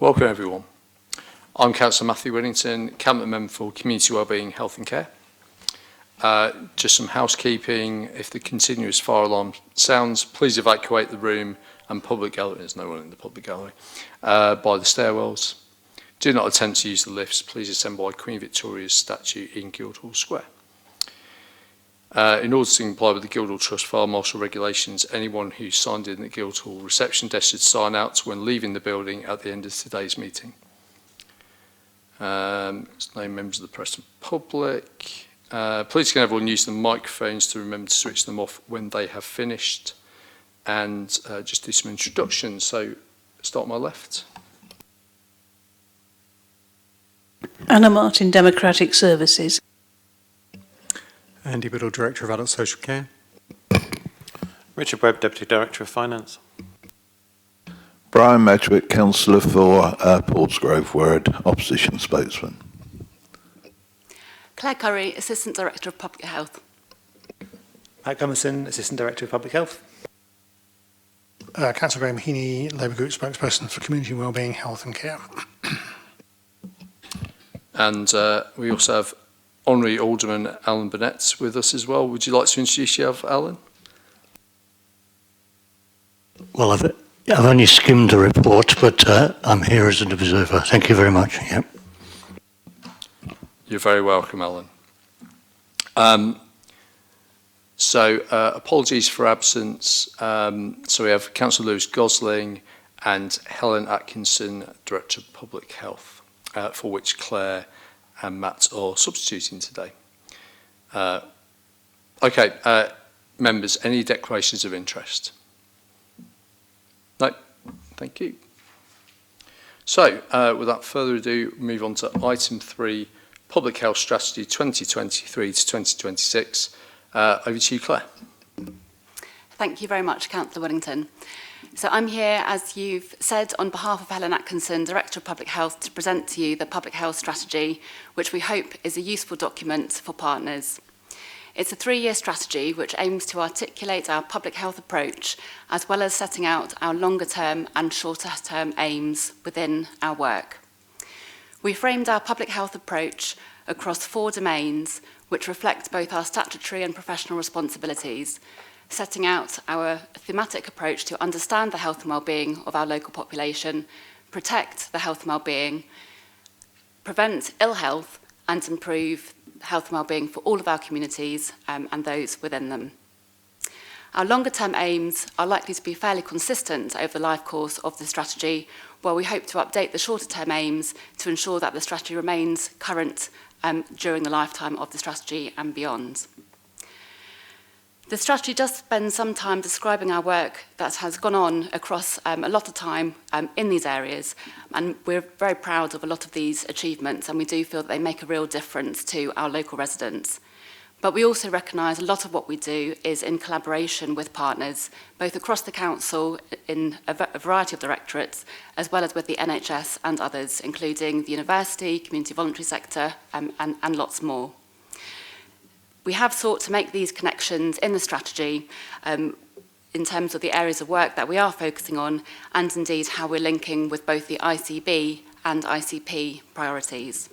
Welcome everyone. I'm Councillor Matthew Whittington, Cabinet Member for Community Wellbeing, Health and Care. Just some housekeeping. If the continuous fire alarm sounds, please evacuate the room and public gallery. There's no one in the public gallery. By the stairwells. Do not attempt to use the lifts. Please assemble by Queen Victoria's statue in Guildhall Square. In order to comply with the Guildhall Trust Fire Marshal regulations, anyone who signed in at Guildhall reception desk should sign out when leaving the building at the end of today's meeting. There's no members of the press and public. Please can everyone use the microphones to remember to switch them off when they have finished. And just do some introductions. So start on my left. Anna Martin, Democratic Services. Andy Biddle, Director of Adult Social Care. Richard Webb, Deputy Director of Finance. Brian Medwick, Councillor for Portsgrove Ward, Opposition Spokesman. Claire Curry, Assistant Director of Public Health. Matt Gummerson, Assistant Director of Public Health. Councillor Graham Heaney, Labour Group Spokesperson for Community Wellbeing, Health and Care. And we also have Honorary Alderman Alan Burnett with us as well. Would you like to introduce yourself, Alan? Well, I've only skimmed the report, but I'm here as an observer. Thank you very much. Yep. You're very welcome, Alan. Apologies for absence. So we have Councillor Lewis Gosling and Helen Atkinson, Director of Public Health, for which Claire and Matt are substituting today. Members, any declarations of interest? No, thank you. So, without further ado, move on to item 3, Public Health Strategy 2023 to 2026. Over to you, Claire. Thank you very much, Councillor Whittington. So I'm here, as you've said, on behalf of Helen Atkinson, Director of Public Health, to present to you the Public Health Strategy, which we hope is a useful document for partners. It's a 3-year strategy which aims to articulate our public health approach, as well as setting out our longer-term and shorter-term aims within our work. We framed our public health approach across 4 domains, which reflect both our statutory and professional responsibilities, setting out our thematic approach to understand the health and well-being of our local population, protect the health and well-being, prevent ill health, and improve health and well-being for all of our communities and those within them. Our longer-term aims are likely to be fairly consistent over the life course of the strategy, while we hope to update the shorter-term aims to ensure that the strategy remains current during the lifetime of the strategy and beyond. The strategy does spend some time describing our work that has gone on across a lot of time in these areas, and we're very proud of a lot of these achievements, and we do feel that they make a real difference to our local residents. But we also recognise a lot of what we do is in collaboration with partners, both across the council in a variety of directorates, as well as with the NHS and others, including the university, community voluntary sector, and lots more. We have sought to make these connections in the strategy in terms of the areas of work that we are focusing on, and indeed how we're linking with both the ICB and ICP priorities.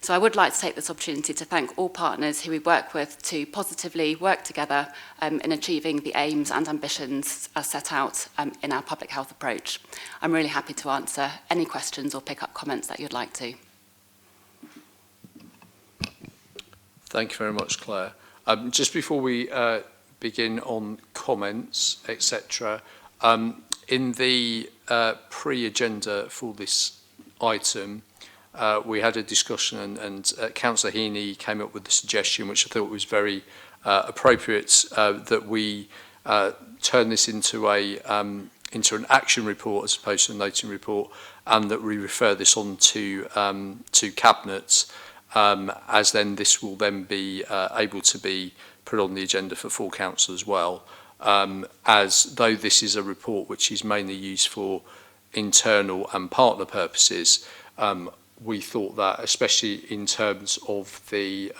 So I would like to take this opportunity to thank all partners who we work with to positively work together in achieving the aims and ambitions as set out in our public health approach. I'm really happy to answer any questions or pick up comments that you'd like to. Thank you very much, Claire. Just before we begin on comments, etc., in the pre-agenda for this item, we had a discussion and Councillor Heaney came up with a suggestion which I thought was very appropriate, that we turn this into an action report as opposed to a noting report, and that we refer this on to Cabinet, as then this will then be able to be put on the agenda for full council as well, as though this is a report which is mainly used for internal and partner purposes. We thought that, especially in terms of the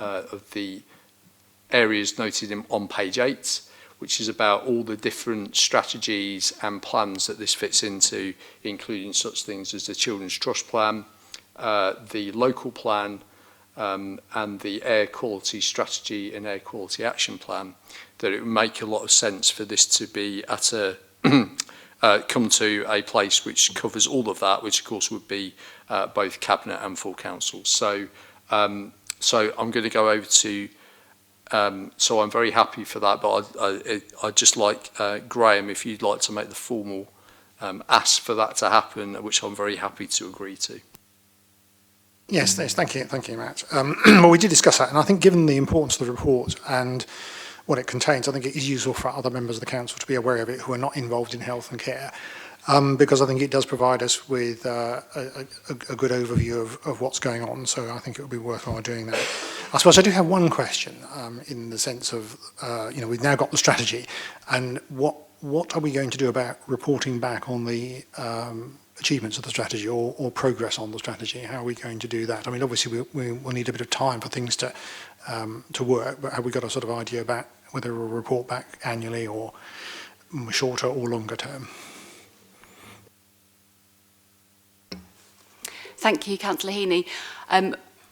areas noted on page 8, which is about all the different strategies and plans that this fits into, including such things as the Children's Trust Plan, the local plan, and the air quality strategy and air quality action plan, that it would make a lot of sense for this to be at a come to a place which covers all of that, which of course would be both Cabinet and full Council. So I'm going to go over to, so I'm very happy for that, but I'd just like Graham, if you'd like to make the formal ask for that to happen, which I'm very happy to agree to. Yes, thank you, Matt. Well, we did discuss that, and I think given the importance of the report and what it contains, I think it is useful for other members of the council to be aware of it who are not involved in health and care, because I think it does provide us with a good overview of what's going on. So I think it would be worthwhile doing that. I suppose I do have one question in the sense of, we've now got the strategy, and what are we going to do about reporting back on the achievements of the strategy or progress on the strategy? How are we going to do that? I mean, obviously we will need a bit of time for things to work, but have we got a sort of idea about whether we'll report back annually or shorter or longer term? Thank you, Councillor Heaney.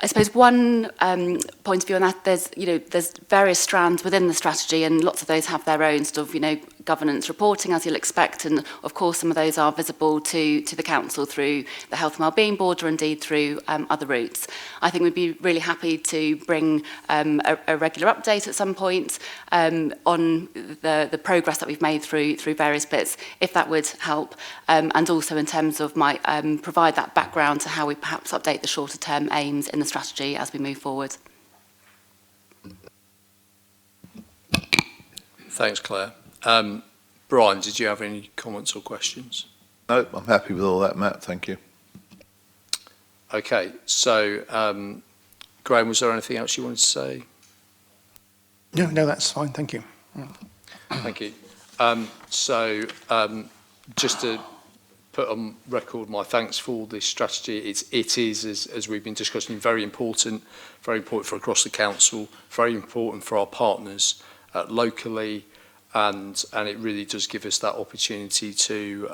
I suppose one point of view on that, there's various strands within the strategy, and lots of those have their own sort of, governance reporting, as you'll expect, and of course some of those are visible to the council through the Health and Wellbeing Board, or indeed through other routes. I think we'd be really happy to bring a regular update at some point on the progress that we've made through various bits, if that would help, and also in terms of might provide that background to how we perhaps update the shorter term aims in the strategy as we move forward. Thanks, Claire. Brian, did you have any comments or questions? No, I'm happy with all that, Matt. Thank you. Okay, so Graham, was there anything else you wanted to say? No, that's fine. Thank you. Thank you. Just to put on record my thanks for this strategy. It is, as we've been discussing, very important for across the council, very important for our partners locally, and it really does give us that opportunity to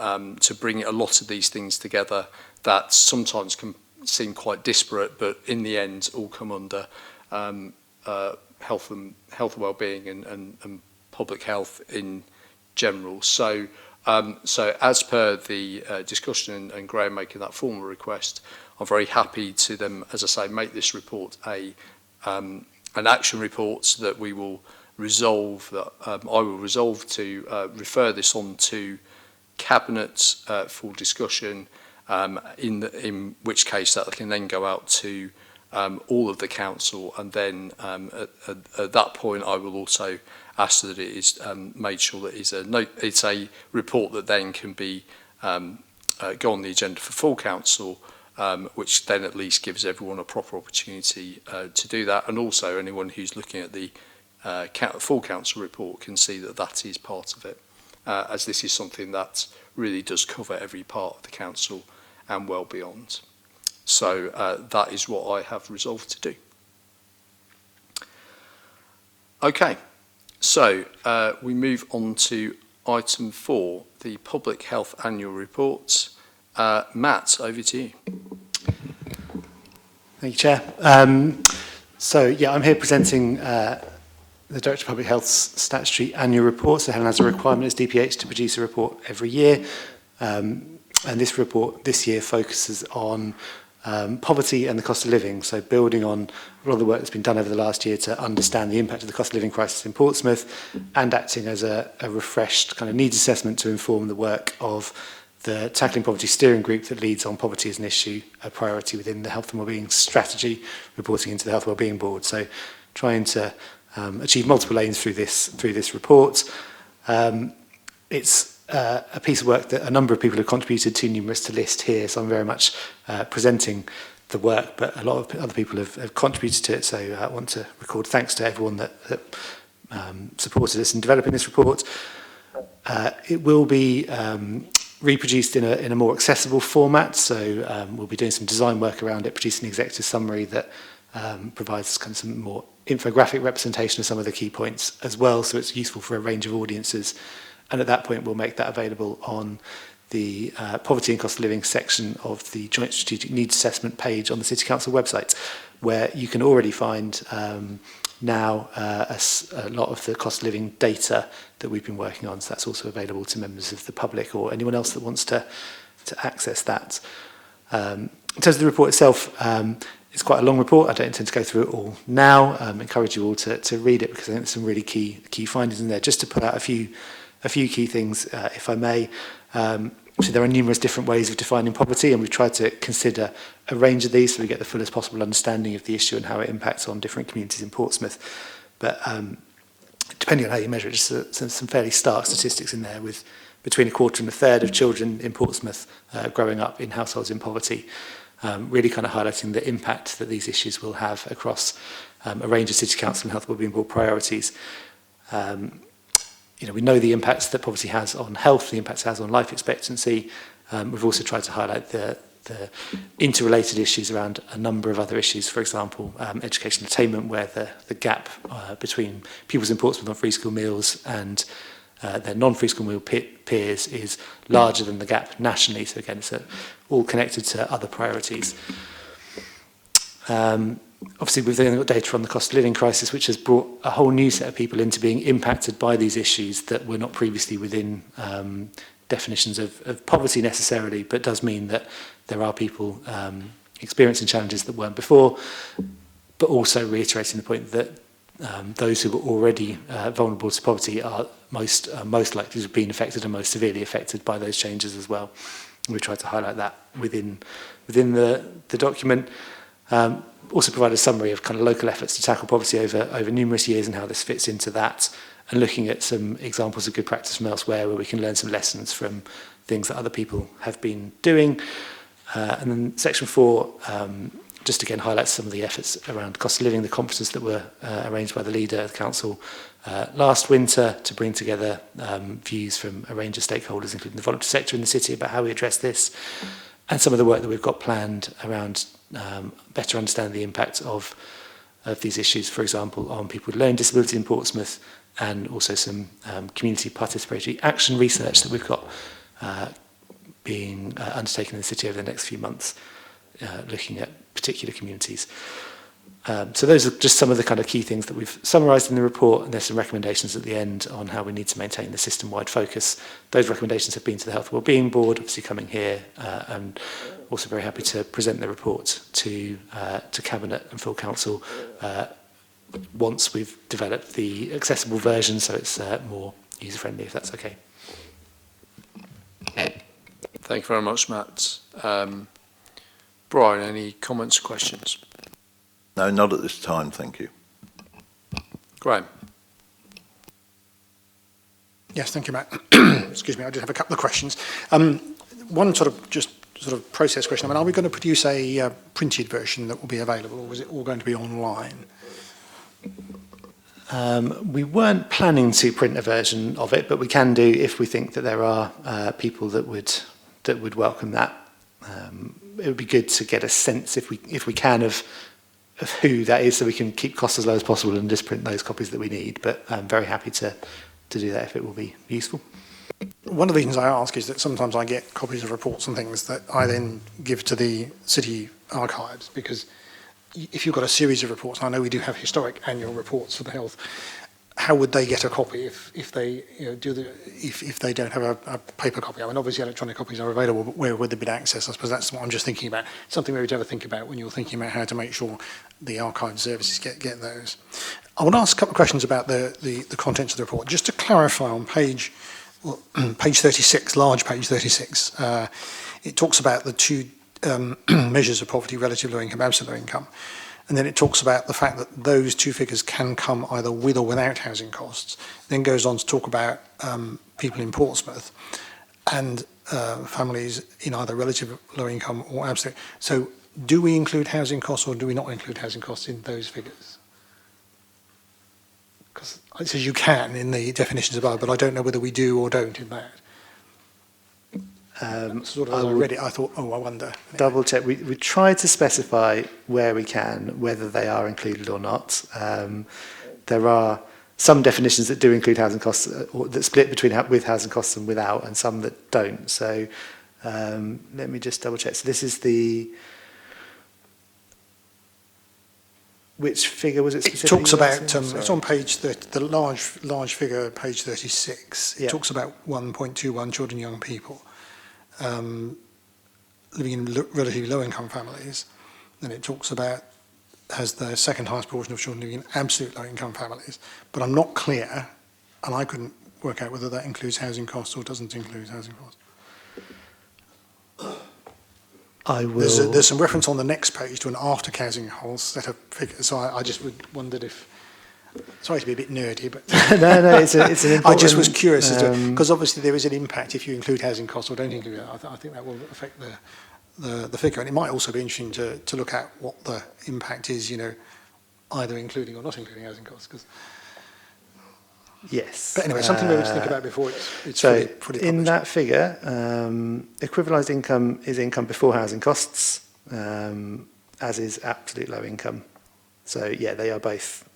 bring a lot of these things together that sometimes can seem quite disparate, but in the end all come under health and wellbeing and public health in general. So as per the discussion and Graham making that formal request, I'm very happy to them, as I say, make this report an action report that we will resolve, that I will resolve to refer this on to Cabinet for discussion, in which case that can then go out to all of the council, and then at that point I will also ask that it is made sure that it's a report that then can be go on the agenda for full council, which then at least gives everyone a proper opportunity to do that, and also anyone who's looking at the full council report can see that that is part of it, as this is something that really does cover every part of the council and well beyond. So that is what I have resolved to do. Okay, so we move on to item 4, the Public Health Annual Report. Matt, over to you. Thank you, Chair. I'm here presenting the Director of Public Health's statutory annual report. So Helen has a requirement as DPH to produce a report every year. And this report this year focuses on poverty and the cost of living. So building on a lot of the work that's been done over the last year to understand the impact of the cost of living crisis in Portsmouth, and acting as a refreshed kind of needs assessment to inform the work of the Tackling Poverty Steering Group that leads on poverty as an issue, a priority within the Health and Wellbeing Strategy, reporting into the Health and Wellbeing Board. So trying to achieve multiple aims through this report. It's a piece of work that a number of people have contributed to, numerous to list here, so I'm very much presenting the work, but a lot of other people have contributed to it, so I want to record thanks to everyone that supported us in developing this report. It will be reproduced in a more accessible format, so we'll be doing some design work around it, producing an executive summary that provides kind of some more infographic representation of some of the key points as well, so it's useful for a range of audiences. And at that point, we'll make that available on the poverty and cost of living section of the Joint Strategic Needs Assessment page on the City Council website, where you can already find now a lot of the cost of living data that we've been working on. So that's also available to members of the public or anyone else that wants to access that. In terms of the report itself, it's quite a long report. I don't intend to go through it all now. Encourage you all to read it, because I think there's some really key findings in there. Just to put out a few key things, if I may. So there are numerous different ways of defining poverty, and we've tried to consider a range of these so we get the fullest possible understanding of the issue and how it impacts on different communities in Portsmouth. But depending on how you measure it, just some fairly stark statistics in there, with between a quarter and a third of children in Portsmouth growing up in households in poverty, really kind of highlighting the impact that these issues will have across a range of City Council and Health Wellbeing Board priorities. We know the impacts that poverty has on health, the impacts it has on life expectancy. We've also tried to highlight the interrelated issues around a number of other issues, for example, education and attainment, where the gap between pupils in Portsmouth on free school meals and their non-free school meal peers is larger than the gap nationally. So again, it's all connected to other priorities. Obviously, we've then got data on the cost of living crisis, which has brought a whole new set of people into being impacted by these issues that were not previously within definitions of poverty necessarily, but does mean that there are people experiencing challenges that weren't before, but also reiterating the point that those who were already vulnerable to poverty are most likely to have been affected and most severely affected by those changes as well. And we tried to highlight that within the document. Also provide a summary of kind of local efforts to tackle poverty over numerous years and how this fits into that, and looking at some examples of good practice from elsewhere where we can learn some lessons from things that other people have been doing. And then section 4 just again highlights some of the efforts around cost of living, the conferences that were arranged by the leader of the council last winter to bring together views from a range of stakeholders, including the voluntary sector in the city, about how we address this, and some of the work that we've got planned around better understanding the impact of these issues, for example, on people with learning disability in Portsmouth, and also some community participatory action research that we've got being undertaken in the city over the next few months, looking at particular communities. So those are just some of the kind of key things that we've summarised in the report, and there's some recommendations at the end on how we need to maintain the system-wide focus. Those recommendations have been to the Health Wellbeing Board, obviously coming here, and also very happy to present the report to Cabinet and full Council once we've developed the accessible version, so it's more user-friendly, if that's okay. Thank you very much, Matt. Brian, any comments or questions? No, not at this time, thank you. Graham. Yes, thank you, Matt. Excuse me, I did have a couple of questions. One sort of process question. I mean, are we going to produce a printed version that will be available, or is it all going to be online? We weren't planning to print a version of it, but we can do if we think that there are people that would welcome that. It would be good to get a sense, if we can, of who that is, so we can keep costs as low as possible and just print those copies that we need. But I'm very happy to do that if it will be useful. One of the reasons I ask is that sometimes I get copies of reports and things that I then give to the city archives, because if you've got a series of reports, I know we do have historic annual reports for the health, how would they get a copy if they if they don't have a paper copy? I mean, obviously electronic copies are available, but where would there be access? I suppose that's what I'm just thinking about. Something maybe to ever think about when you're thinking about how to make sure the archive services get those. I want to ask a couple of questions about the contents of the report. Just to clarify, on page 36, large page 36, it talks about the two measures of poverty: relative low income, absolute low income. And then it talks about the fact that those two figures can come either with or without housing costs. Then goes on to talk about people in Portsmouth and families in either relative low income or absolute. So do we include housing costs, or do we not include housing costs in those figures? Because it says you can in the definitions above, but I don't know whether we do or don't in that. Sort of I as I would read it, I thought, oh, I wonder. double check. We try to specify where we can whether they are included or not. There are some definitions that do include housing costs, or that split between with housing costs and without, and some that don't. So let me just double check. So this is the... Which figure was it It specifically? talks about, Sorry. it's on page 30, the large figure, page 36. It Yeah. talks about 1.21 children and young people living in relatively low-income families. Then it talks about, has the second highest proportion of children living in absolute low-income families. But I'm not clear, and I couldn't work out whether that includes housing costs or doesn't include housing costs. I will... There's some reference on the next page to an after-housing whole set of figures, so I just wondered if... Sorry to be a bit nerdy, but... no, it's an important... I just was curious, because obviously there is an impact if you include housing costs or don't include it. I think that will affect the figure, and it might also be interesting to look at what the impact is, you know, either including or not including housing costs. Cause... Yes. But anyway, something maybe to think about before it's so fully published. in that figure, equivalised income is income before housing costs, as is absolute low income. So yeah, they are both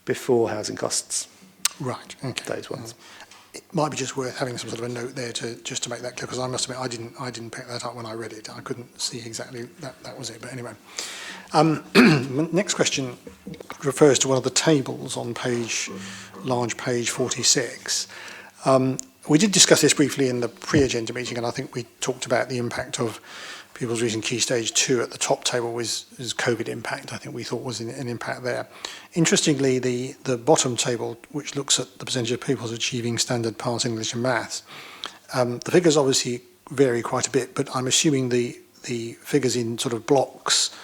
before housing costs. Right. Okay. Those ones. It might be just worth having some sort of a note there just to make that clear, because I must admit I didn't pick that up when I read it. I couldn't see exactly that was it. But anyway, next question refers to one of the tables on large page 46. We did discuss this briefly in the pre-agenda meeting, and I think we talked about the impact of pupils reaching key stage 2 at the top table was COVID impact. I think we thought was an impact there. Interestingly, the bottom table, which looks at the percentage of pupils achieving standard pass English and maths, the figures obviously vary quite a bit, but I'm assuming the figures in sort of blocks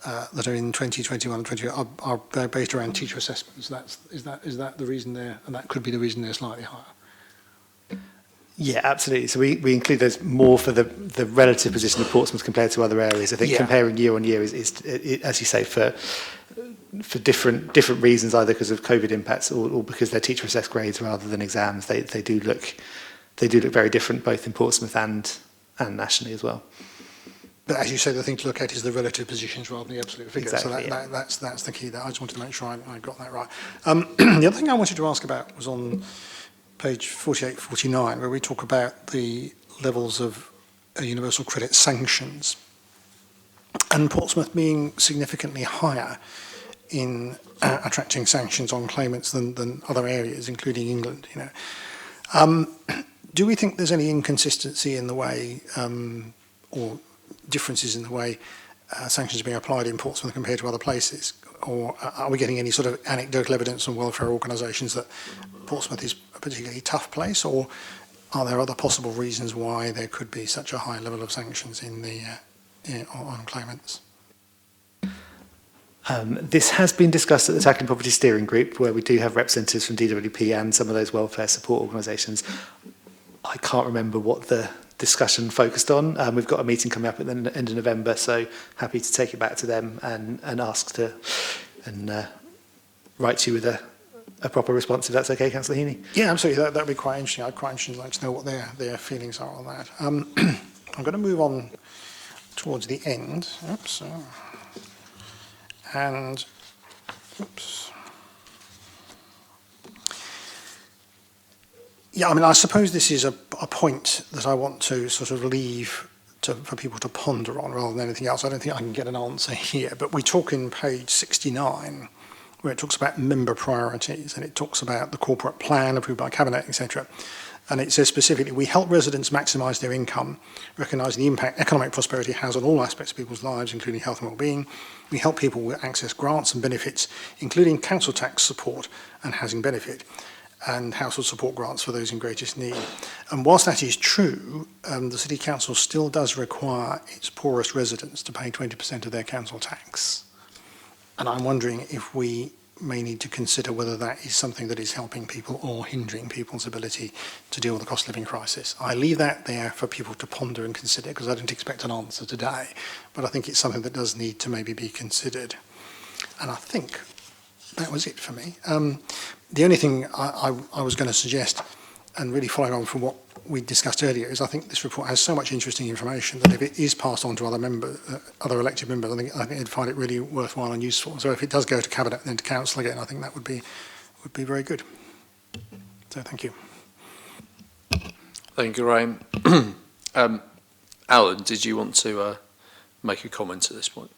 that are in 2021 and 20 are based around teacher assessments. Is that the reason there, and that could be the reason they're slightly higher? Yeah, absolutely. So we include those more for the relative position of Portsmouth compared to other areas. I think comparing year on year is as you say, for different reasons, either because of COVID impacts or because they're teacher assessed grades rather than exams. They do look very different both in Portsmouth and nationally as well. But as you say, the thing to look at is the relative positions rather than the absolute figures. Exactly, so that's the key. I just wanted to make sure I got that right. The other thing I wanted to ask about was on page 48, 49, where we talk about the levels of universal credit sanctions, and Portsmouth being significantly higher in attracting sanctions on claimants than other areas, including England. You know, do we think there's any inconsistency in the way or differences in the way sanctions are being applied in Portsmouth compared to other places? Or are we getting any sort of anecdotal evidence from welfare organisations that Portsmouth is a particularly tough place, or are there other possible reasons why there could be such a high level of sanctions on claimants? This has been discussed at the Tackling Poverty Steering Group, where we do have representatives from DWP and some of those welfare support organisations. I can't remember what the discussion focused on. We've got a meeting coming up at the end of November, so happy to take it back to them and ask to write to you with a proper response, if that's okay, Councillor Heaney. Yeah, absolutely. That'd be quite interesting. I'd quite interested like to know what their feelings are on that. I'm going to move on towards the end. Oops. And oops. Yeah, I mean, I suppose this is a point that I want to sort of leave for people to ponder on rather than anything else. I don't think I can get an answer here, but we talk in page 69, where it talks about member priorities, and it talks about the corporate plan approved by Cabinet, etc. And it says specifically, we help residents maximise their income, recognising the impact economic prosperity has on all aspects of people's lives, including health and well-being. We help people access grants and benefits, including council tax support and housing benefit, and household support grants for those in greatest need. And whilst that is true, the City Council still does require its poorest residents to pay 20% of their council tax. And I'm wondering if we may need to consider whether that is something that is helping people or hindering people's ability to deal with the cost of living crisis. I leave that there for people to ponder and consider, because I don't expect an answer today, but I think it's something that does need to maybe be considered. And I think that was it for me. The only thing I was going to suggest, and really following on from what we discussed earlier is I think this report has so much interesting information that if it is passed on to other elected members, I think they'd find it really worthwhile and useful. So if it does go to Cabinet and then to Council again, I think that would be very good. So thank you. Thank you, Graham. Alan, did you want to make a comment at this point?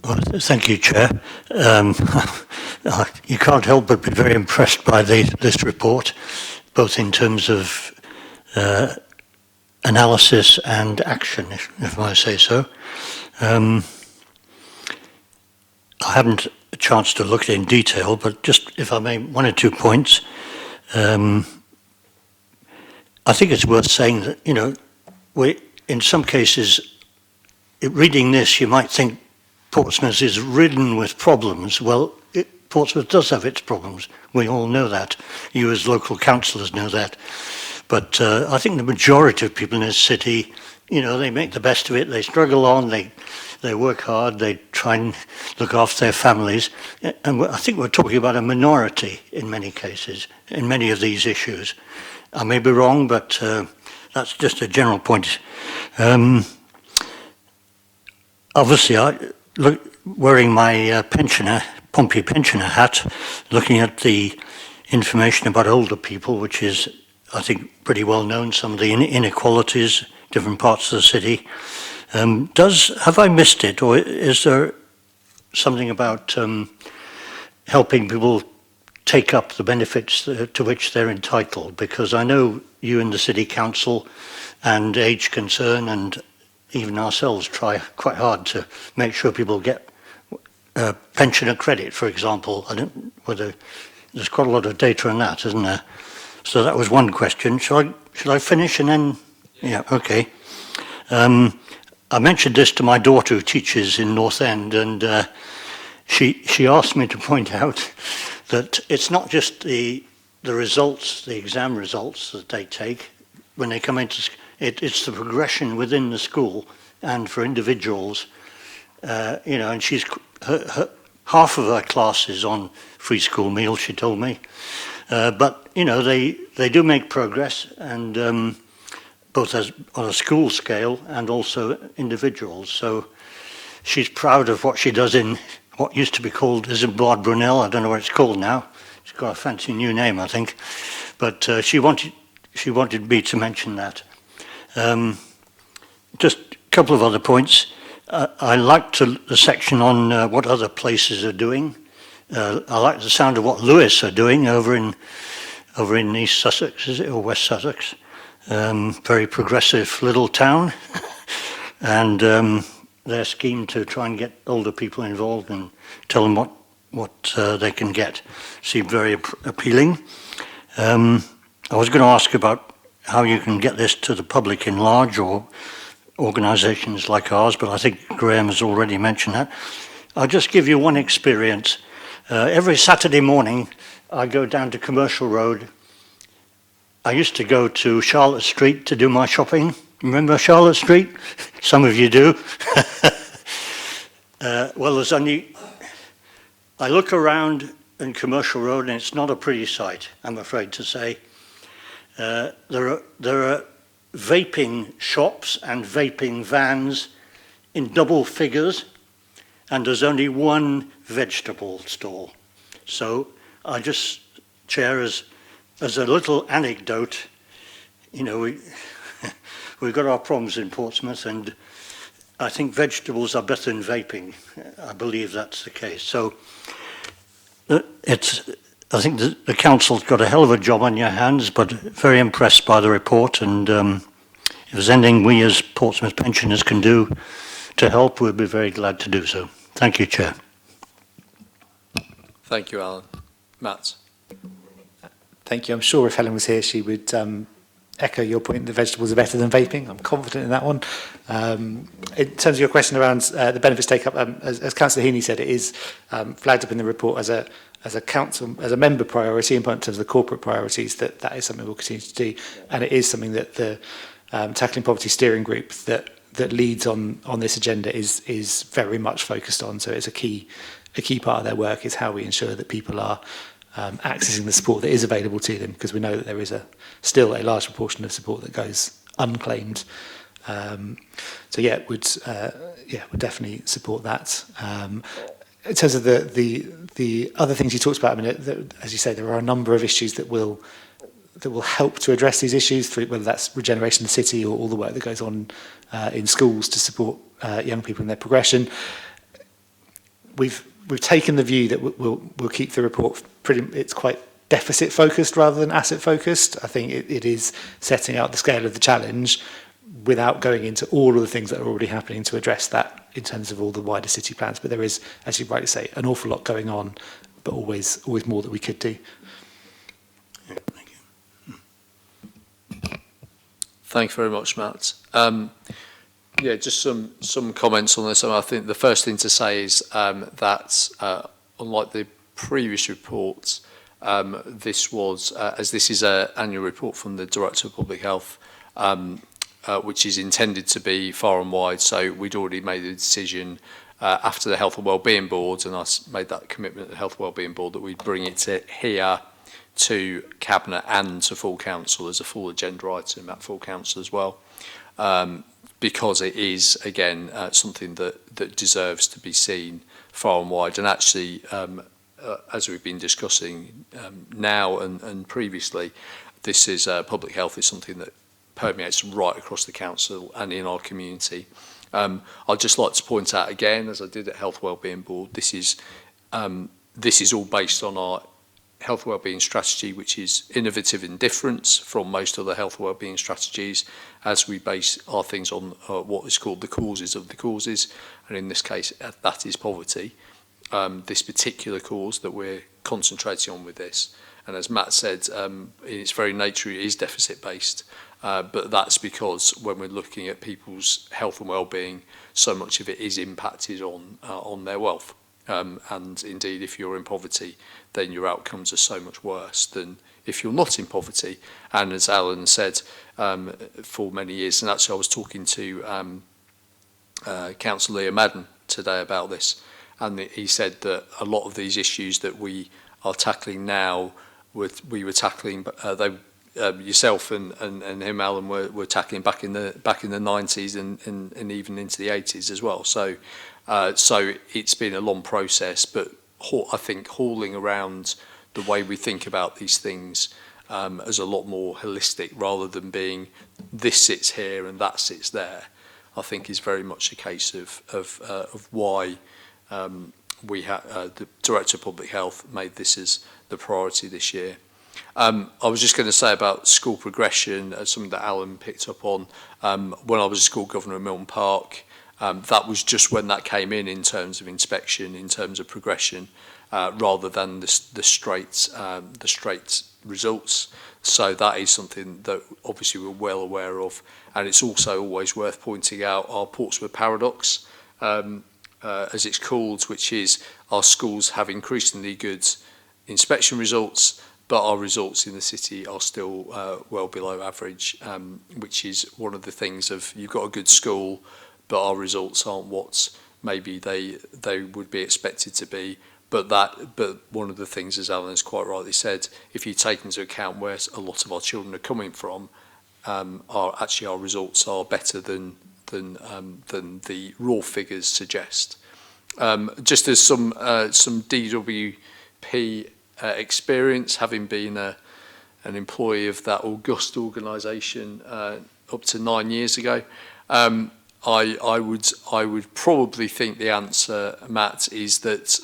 Well, thank you, Chair. You can't help but be very impressed by this report, both in terms of analysis and action, if I say so. I haven't a chance to look at it in detail, but just, if I may, one or 2 points. I think it's worth saying that, you know, in some cases, reading this, you might think Portsmouth is ridden with problems. Well, Portsmouth does have its problems. We all know that. You as local councillors know that. But I think the majority of people in this city, you know, they make the best of it. They struggle on. They work hard. They try and look after their families. And I think we're talking about a minority in many cases, in many of these issues. I may be wrong, but that's just a general point. Obviously, wearing my Pompey pensioner hat, looking at the information about older people, which is, I think, pretty well known, some of the inequalities, different parts of the city. Have I missed it, or is there something about helping people take up the benefits to which they're entitled? Because I know you in the City Council and Age Concern and even ourselves try quite hard to make sure people get pensioner credit, for example. I don't know whether there's quite a lot of data on that, isn't there? So that was one question. Should I finish and then? Yeah, okay. I mentioned this to my daughter who teaches in North End, and she asked me to point out that it's not just the results, the exam results that they take when they come into it's the progression within the school and for individuals. You know, and half of her class is on free school meals, she told me. But, you know, they do make progress, and both as on a school scale and also individuals. So she's proud of what she does in what used to be called, is it Blood Brunel? I don't know what it's called now. It's got a fancy new name, I think. But she wanted me to mention that. Just a couple of other points. I liked the section on what other places are doing. I like the sound of what Lewis are doing over in East Sussex, is it, or West Sussex? Very progressive little town, and their scheme to try and get older people involved and tell them what they can get seemed very appealing. I was going to ask about how you can get this to the public in large or organisations like ours, but I think Graham has already mentioned that. I'll just give you one experience. Every Saturday morning, I go down to Commercial Road. I used to go to Charlotte Street to do my shopping. Remember Charlotte Street? Some of you do. Well, there's only... I look around in Commercial Road and it's not a pretty sight, I'm afraid to say. There are vaping shops and vaping vans in double figures, and there's only one vegetable stall. So I just, Chair, as a little anecdote, you know, we've got our problems in Portsmouth, and I think vegetables are better than vaping. I believe that's the case. So I think the council's got a hell of a job on your hands, but very impressed by the report, and if there's anything we as Portsmouth pensioners can do to help, we'll be very glad to do so. Thank you, Chair. Thank you, Alan. Matt. Thank you. I'm sure if Helen was here, she would echo your point that vegetables are better than vaping. I'm confident in that one. In terms of your question around the benefits take-up, as Councillor Heaney said, it is flagged up in the report as a council, as a member priority, in terms of the corporate priorities, that is something we'll continue to do. And it is something that the Tackling Poverty Steering Group that leads on this agenda is very much focused on. So it's a key part of their work is how we ensure that people are accessing the support that is available to them, because we know that there is still a large proportion of support that goes unclaimed. So yeah, would definitely support that. In terms of the other things you talked about, I mean, as you say, there are a number of issues that will help to address these issues, through whether that's regeneration of the city or all the work that goes on in schools to support young people in their progression. We've taken the view that we'll keep the report it's quite deficit focused rather than asset focused. I think it is setting out the scale of the challenge without going into all of the things that are already happening to address that in terms of all the wider city plans. But there is, as you rightly say, an awful lot going on, but always more that we could do. Yeah, thank you. Thank you very much, Matt. Yeah, just some comments on this. I think the first thing to say is that unlike the previous reports, this was, as this is an annual report from the Director of Public Health, which is intended to be far and wide. So we'd already made the decision after the Health and Wellbeing Board, and I made that commitment to the Health and Wellbeing Board, that we'd bring it to here to Cabinet and to full council as a full agenda item at full council as well, because it is, again, something that deserves to be seen far and wide. And actually, as we've been discussing now and previously, this is public health is something that permeates right across the council and in our community. I'd just like to point out again, as I did at Health Wellbeing Board, this is all based on our health wellbeing strategy, which is innovative in difference from most other health wellbeing strategies, as we base our things on what is called the causes of the causes, and in this case that is poverty, this particular cause that we're concentrating on with this. And as Matt said, in its very nature it is deficit based, but that's because when we're looking at people's health and wellbeing, so much of it is impacted on their wealth. And indeed, if you're in poverty, then your outcomes are so much worse than if you're not in poverty. And as Alan said, for many years, and actually I was talking to Councillor Leah Madden today about this, and he said that a lot of these issues that we are tackling now, we were tackling, yourself and him, Alan, were tackling back in the 90s and even into the 80s as well. So it's been a long process, but I think hauling around the way we think about these things as a lot more holistic, rather than being this sits here and that sits there, I think is very much a case of why the Director of Public Health made this as the priority this year. I was just going to say about school progression, something that Alan picked up on. When I was a school governor in Milton Park, that was just when that came in terms of inspection, in terms of progression, rather than the straight results. So that is something that obviously we're well aware of, and it's also always worth pointing out our Portsmouth paradox, as it's called, which is our schools have increasingly good inspection results, but our results in the city are still well below average, which is one of the things of, you've got a good school, but our results aren't what maybe they would be expected to be. But one of the things, as Alan has quite rightly said, if you take into account where a lot of our children are coming from, our results are better than the raw figures suggest. Just as some DWP experience, having been an employee of that august organisation up to 9 years ago, I would probably think the answer, Matt, is that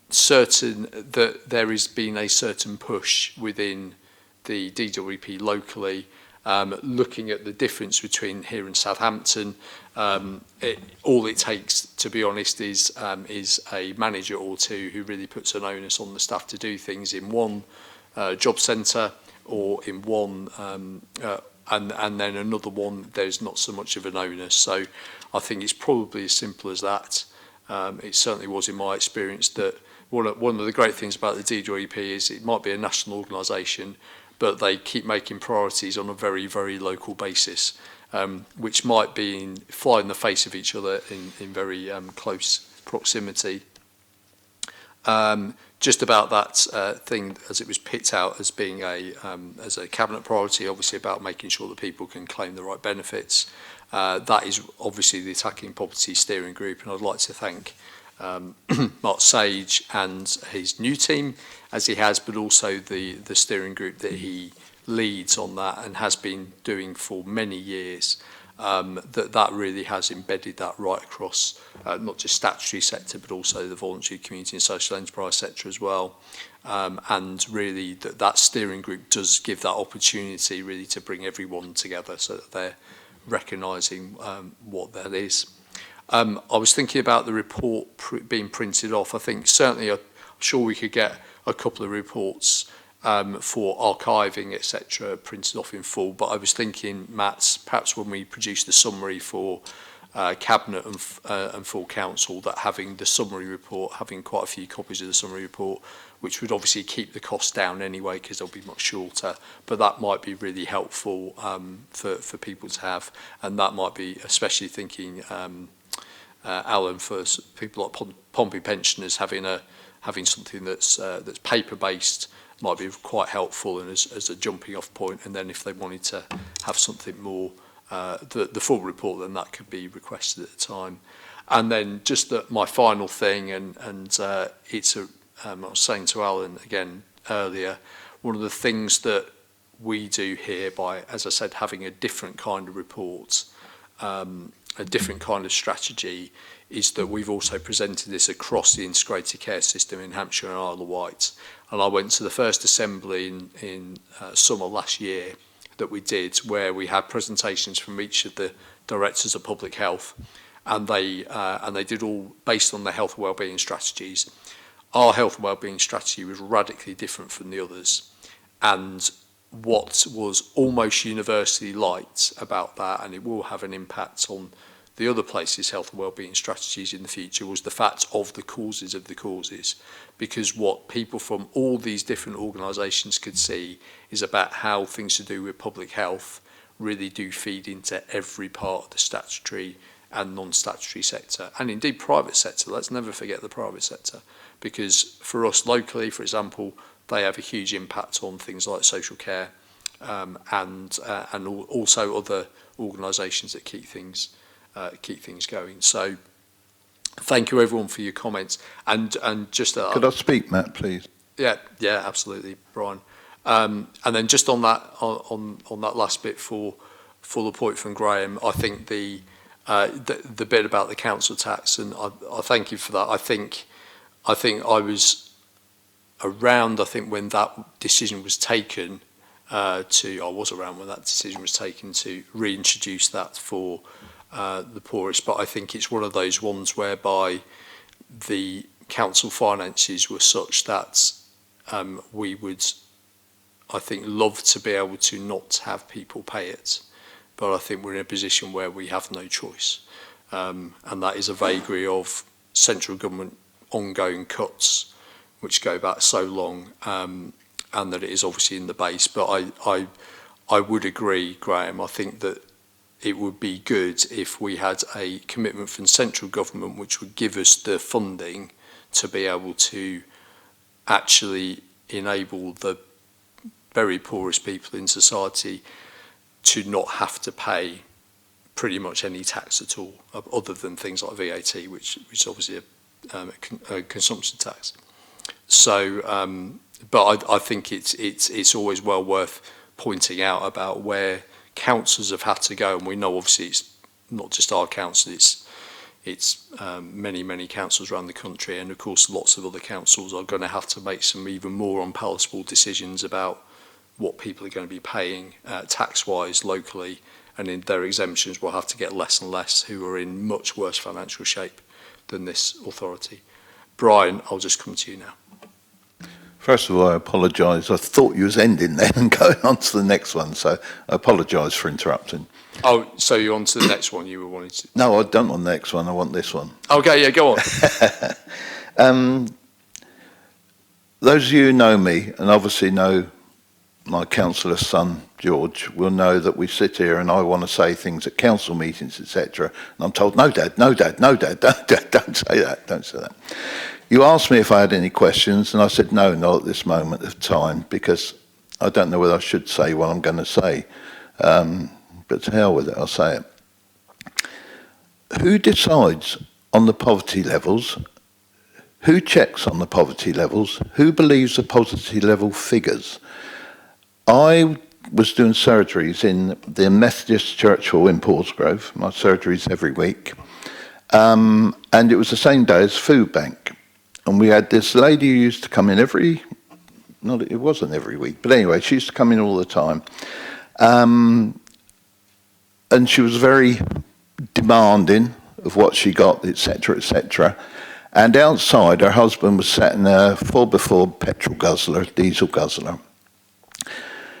that there has been a certain push within the DWP locally, looking at the difference between here and Southampton. All it takes, to be honest, is a manager or two who really puts an onus on the staff to do things in one job centre, or in one and then another one there's not so much of an onus. So I think it's probably as simple as that. It certainly was in my experience that one of the great things about the DWP is it might be a national organisation, but they keep making priorities on a very, very local basis, which might be fly in the face of each other in very close proximity. just about that thing as it was picked out as being as a cabinet priority, obviously about making sure that people can claim the right benefits. That is obviously the Attacking Poverty Steering Group, and I'd like to thank Mark Sage and his new team, as he has, but also the steering group that he leads on that and has been doing for many years. That really has embedded that right across not just statutory sector, but also the voluntary community and social enterprise sector as well. And really that steering group does give that opportunity really to bring everyone together so that they're recognising what that is. I was thinking about the report being printed off. I think certainly I'm sure we could get a couple of reports for archiving, etc., printed off in full. But I was thinking, Matt, perhaps when we produce the summary for Cabinet and full Council, that having the summary report, having quite a few copies of the summary report, which would obviously keep the cost down anyway because they'll be much shorter, but that might be really helpful for people to have, and that might be, especially thinking, Alan, for people like Pompey pensioners, having something that's paper-based might be quite helpful and as a jumping off point, and then if they wanted to have something more, the full report, then that could be requested at the time. And then just my final thing, and it's I was saying to Alan again earlier, one of the things that we do here by, as I said, having a different kind of report, a different kind of strategy, is that we've also presented this across the integrated care system in Hampshire and Isle of Wight. And I went to the first assembly in summer last year that we did, where we had presentations from each of the directors of public health, and they did all based on their health and wellbeing strategies. Our health and wellbeing strategy was radically different from the others, and what was almost universally liked about that, and it will have an impact on the other places' health and wellbeing strategies in the future, was the fact of the causes of the causes. Because what people from all these different organisations could see is about how things to do with public health really do feed into every part of the statutory and non-statutory sector, and indeed private sector. Let's never forget the private sector, because for us locally, for example, they have a huge impact on things like social care, and also other organisations that keep things going. So thank you everyone for your comments, and just Could I speak, Matt, please? Yeah, absolutely, Brian. And then just on that on that last bit for the point from Graham, I think the bit about the council tax, and I thank you for that. I think I was around, I think, when that decision was taken to reintroduce that for the poorest, but I think it's one of those ones whereby the council finances were such that we would, I think, love to be able to not have people pay it, but I think we're in a position where we have no choice, and that is a vagary of central government ongoing cuts which go back so long, and that it is obviously in the base. But I would agree, Graham, I think that it would be good if we had a commitment from central government which would give us the funding to be able to actually enable the very poorest people in society to not have to pay pretty much any tax at all, other than things like VAT, which is obviously a consumption tax. So, but I think it's always well worth pointing out about where councils have had to go, and we know obviously it's not just our council, it's many councils around the country, and of course lots of other councils are going to have to make some even more unpalatable decisions about what people are going to be paying tax-wise locally, and in their exemptions will have to get less and less, who are in much worse financial shape than this authority. Brian, I'll just come to you now. First of all, I apologise. I thought you was ending then and going on to the next one, so I apologise for interrupting. Oh, so you're on to the next one you were wanting to... No, I don't want the next one. I want this one. Okay, yeah, go on. Those of you who know me, and obviously know my councillor's son, George, will know that we sit here and I want to say things at council meetings, etc. And I'm told, no, Dad, no, Dad, no, Dad, no, Dad, don't say that, don't say that. You asked me if I had any questions, and I said no, not at this moment of time, because I don't know whether I should say what I'm going to say. But to hell with it, I'll say it. Who decides on the poverty levels? Who checks on the poverty levels? Who believes the poverty level figures? I was doing surgeries in the Methodist Church Hall in Portsmouth. My surgeries every week. And it was the same day as food bank. And we had this lady who used to come in it wasn't every week, but anyway, she used to come in all the time. And she was very demanding of what she got, etc., etc. And outside, her husband was sat in a 4x4 petrol guzzler, diesel guzzler.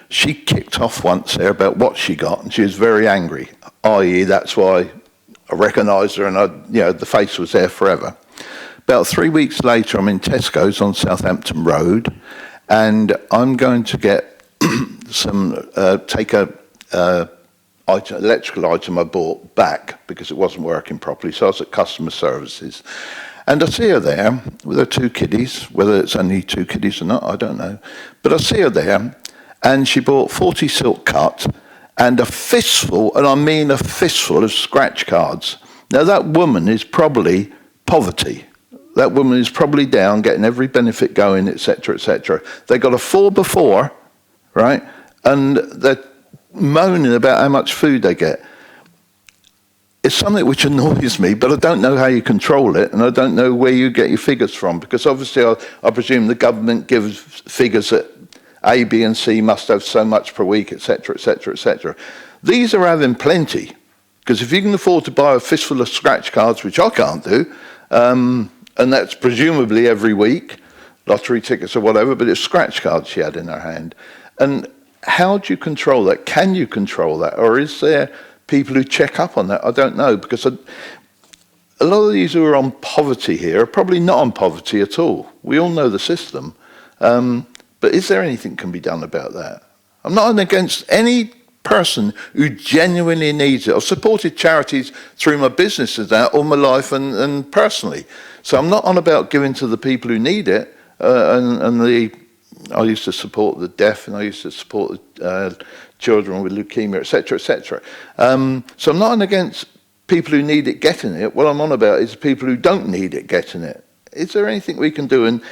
She kicked off once there about what she got, and she was very angry, i.e. that's why I recognised her, and the face was there forever. About 3 weeks later, I'm in Tesco's on Southampton Road, and I'm going to get take a electrical item I bought back because it wasn't working properly. So I was at customer services, and I see her there with her 2 kiddies. Whether it's only 2 kiddies or not, I don't know. But I see her there, and she bought 40 silk cut and a fistful, and I mean a fistful of scratch cards. Now that woman is probably poverty. That woman is probably down, getting every benefit going, etc., etc. They got a 4x4, right? And they're moaning about how much food they get. It's something which annoys me, but I don't know how you control it, and I don't know where you get your figures from, because obviously I presume the government gives figures that A, B, and C must have so much per week, etc., etc., etc. These are having plenty, because if you can afford to buy a fistful of scratch cards, which I can't do, and that's presumably every week, lottery tickets or whatever, but it's scratch cards she had in her hand. And how do you control that? Can you control that? Or is there people who check up on that? I don't know, because a lot of these who are on poverty here are probably not on poverty at all. We all know the system. But is there anything can be done about that? I'm not against any person who genuinely needs it. I've supported charities through my business and that all my life and personally. So I'm not on about giving to the people who need it. I used to support the deaf, and I used to support children with leukemia, etc., etc. So I'm not on against people who need it getting it. What I'm on about is people who don't need it getting it. Is there anything we can do? And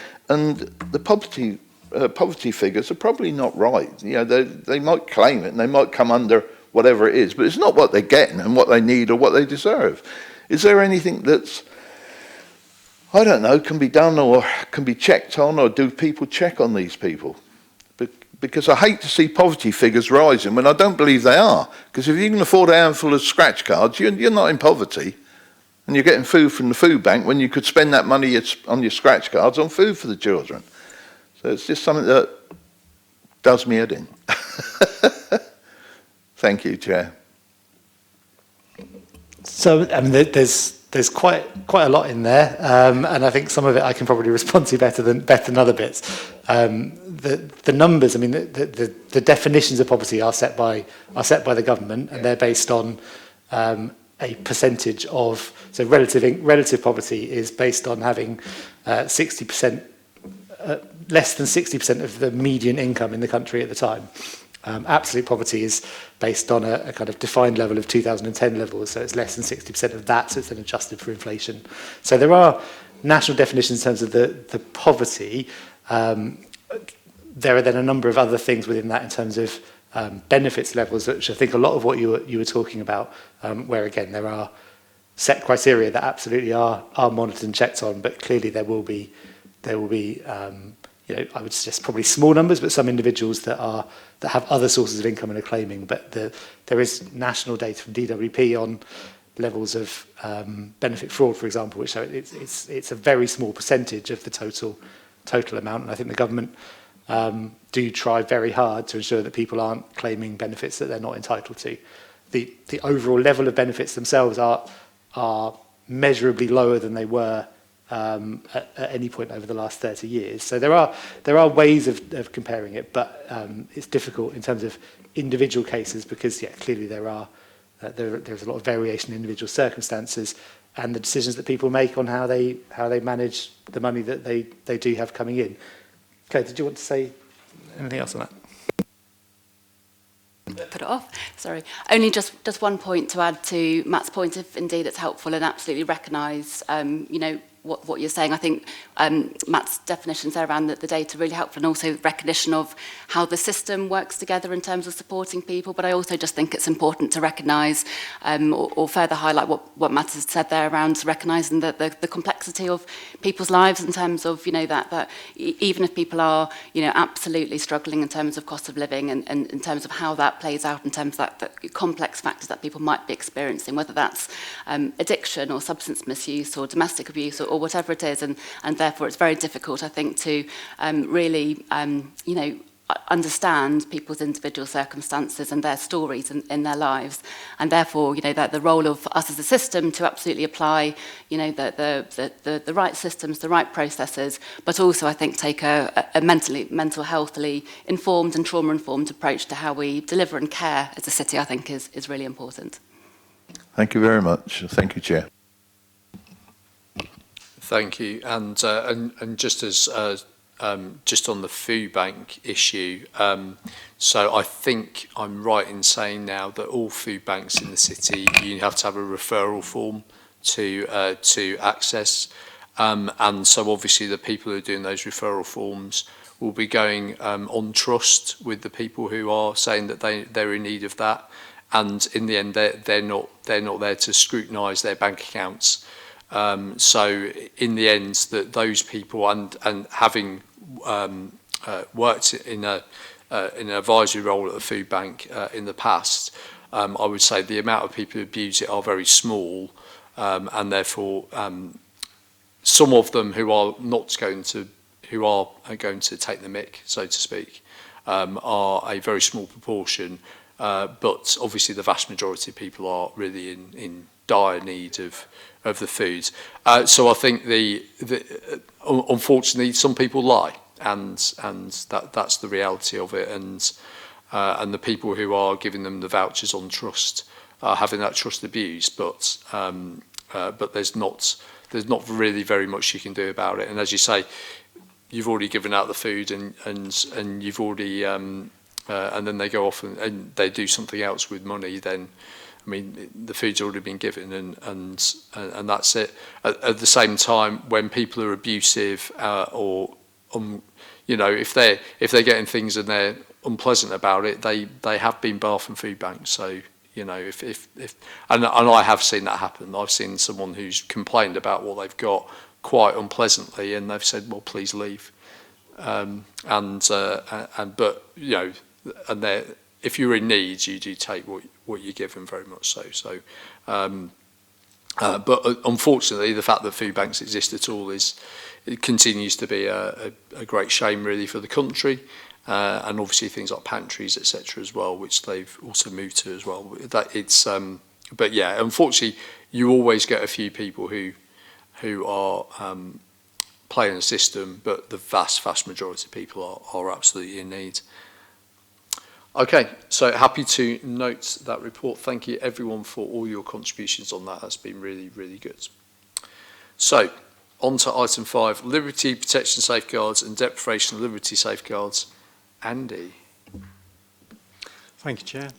the poverty figures are probably not right. They might claim it, and they might come under whatever it is, but it's not what they're getting and what they need or what they deserve. Is there anything that's, I don't know, can be done or can be checked on, or do people check on these people? Because I hate to see poverty figures rising when I don't believe they are. Because if you can afford a handful of scratch cards, you're not in poverty. And you're getting food from the food bank when you could spend that money on your scratch cards on food for the children. So it's just something that does me head in. Thank you, Chair. So, I mean, there's quite a lot in there, and I think some of it I can probably respond to better than other bits. The numbers, I mean, the definitions of poverty are set by the government, and they're based on a percentage of, so relative poverty is based on having 60%, less than 60% of the median income in the country at the time. Absolute poverty is based on a kind of defined level of 2010 levels, so it's less than 60% of that, so it's then adjusted for inflation. So there are national definitions in terms of the poverty. There are then a number of other things within that in terms of benefits levels, which I think a lot of what you were talking about, where again there are set criteria that absolutely are monitored and checked on, but clearly there will be I would suggest probably small numbers, but some individuals that have other sources of income and are claiming. But there is national data from DWP on levels of benefit fraud, for example, which show it's a very small percentage of the total amount. And I think the government do try very hard to ensure that people aren't claiming benefits that they're not entitled to. The overall level of benefits themselves are measurably lower than they were at any point over the last 30 years. So there are ways of comparing it, but it's difficult in terms of individual cases because, clearly there's a lot of variation in individual circumstances, and the decisions that people make on how they manage the money that they do have coming in. Okay, did you want to say anything else on that? Put it off. Sorry. Only just one point to add to Matt's point, if indeed it's helpful, and absolutely recognise, what you're saying. I think Matt's definitions there around the data really helpful, and also recognition of how the system works together in terms of supporting people. But I also just think it's important to recognise or further highlight what Matt has said there around recognising the complexity of people's lives in terms of, that even if people are, absolutely struggling in terms of cost of living and in terms of how that plays out in terms of that complex factors that people might be experiencing, whether that's addiction or substance misuse or domestic abuse or whatever it is, and therefore it's very difficult, I think, to really, understand people's individual circumstances and their stories in their lives, and therefore, that the role of us as a system to absolutely apply, the right systems, the right processes, but also, I think, take a mental healthily informed and trauma-informed approach to how we deliver and care as a city, I think, is really important. Thank you very much. Thank you, Chair. Thank you. And just as just on the food bank issue, so I think I'm right in saying now that all food banks in the city, you have to have a referral form to access, and so obviously the people who are doing those referral forms will be going on trust with the people who are saying that they're in need of that, and in the end they're not there to scrutinise their bank accounts. So in the end, that those people and having worked in an advisory role at a food bank in the past, I would say the amount of people who abuse it are very small, and therefore some of them who are going to take the mick, so to speak, are a very small proportion, but obviously the vast majority of people are really in dire need of the food. So I think unfortunately some people lie, and that's the reality of it, and the people who are giving them the vouchers on trust are having that trust abused, but there's not really very much you can do about it. And as you say, you've already given out the food, and you've already and then they go off and they do something else with money, then I mean, the food's already been given, and that's it. At the same time, when people are abusive, or if they're getting things and they're unpleasant about it, they have been barred from food banks. So if and I have seen that happen. I've seen someone who's complained about what they've got quite unpleasantly, and they've said, "Well, please leave." But if you're in need, you do take what you're given, very much so. But unfortunately, the fact that food banks exist at all it continues to be a great shame, really, for the country, and obviously things like pantries, etc., as well, which they've also moved to as well. But yeah, unfortunately, you always get a few people who are playing the system, but the vast majority of people are absolutely in need. Okay, so happy to note that report. Thank you everyone for all your contributions on that. That's been really, really good. So, on to item 5, liberty protection safeguards and deprivation of liberty safeguards. Andy. Thank you, Chair.